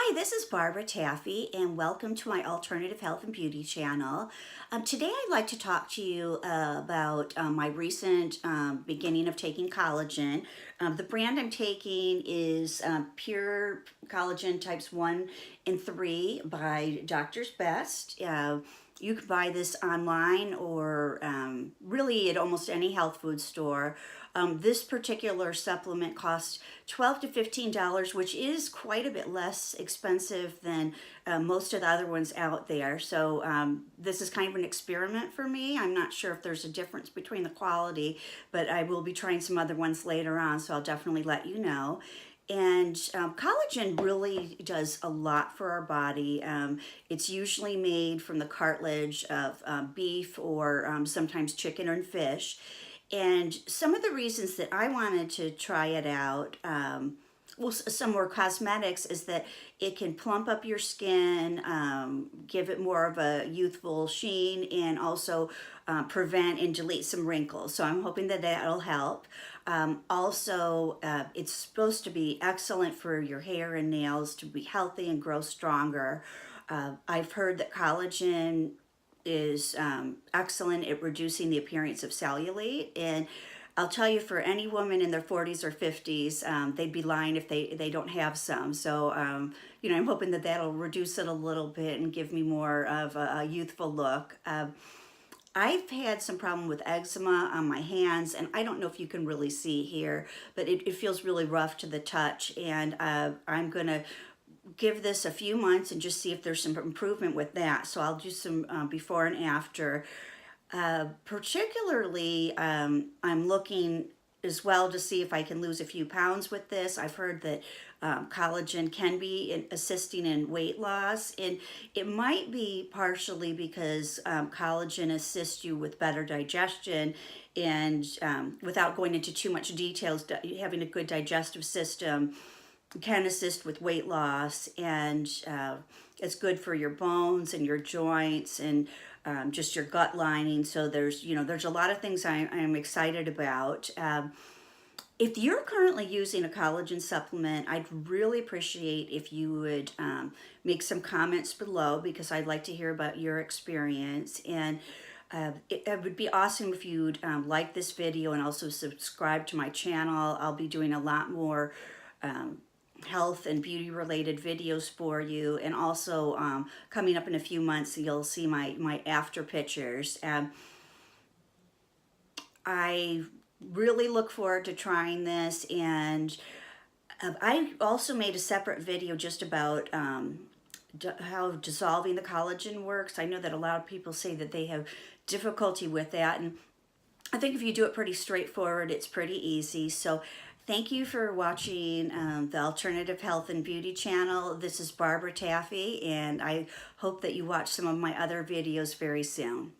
Hi, this is Barbara Taffy, and welcome to my Alternative Health and Beauty channel. Today I'd like to talk to you about my recent beginning of taking collagen. The brand I'm taking is Pure Collagen Types 1 and 3 by Doctor's Best. You can buy this online or really at almost any health food store. This particular supplement costs $12 to $15, which is quite a bit less expensive than most of the other ones out there. So this is kind of an experiment for me. I'm not sure if there's a difference between the quality, but I will be trying some other ones later on, so I'll definitely let you know. And collagen really does a lot for our body. It's usually made from the cartilage of beef or sometimes chicken and fish. And some of the reasons that I wanted to try it out, well, some more cosmetics, is that it can plump up your skin, give it more of a youthful sheen, and also prevent and delete some wrinkles. So I'm hoping that that'll help. Also, it's supposed to be excellent for your hair and nails to be healthy and grow stronger. I've heard that collagen is excellent at reducing the appearance of cellulite, and I'll tell you, for any woman in their 40s or 50s, they'd be lying if they don't have some. So you know, I'm hoping that that'll reduce it a little bit and give me more of a youthful look. I've had some problem with eczema on my hands, and I don't know if you can really see here, but it feels really rough to the touch, and I'm gonna give this a few months and just see if there's some improvement with that. So I'll do some before and after. Particularly, I'm looking as well to see if I can lose a few pounds with this. I've heard that collagen can be assisting in weight loss, and it might be partially because collagen assists you with better digestion, and without going into too much details, having a good digestive system can assist with weight loss, and it's good for your bones and your joints and just your gut lining. So there's a lot of things I'm excited about. If you're currently using a collagen supplement, I'd really appreciate if you would make some comments below, because I'd like to hear about your experience. And it would be awesome if you'd like this video and also subscribe to my channel. I'll be doing a lot more health and beauty related videos for you, and also coming up in a few months you'll see my after pictures. I really look forward to trying this, and I also made a separate video just about how dissolving the collagen works. I know that a lot of people say that they have difficulty with that, and I think if you do it pretty straightforward, it's pretty easy. So thank you for watching the Alternative Health and Beauty channel. This is Barbara Taffy, and I hope that you watch some of my other videos very soon.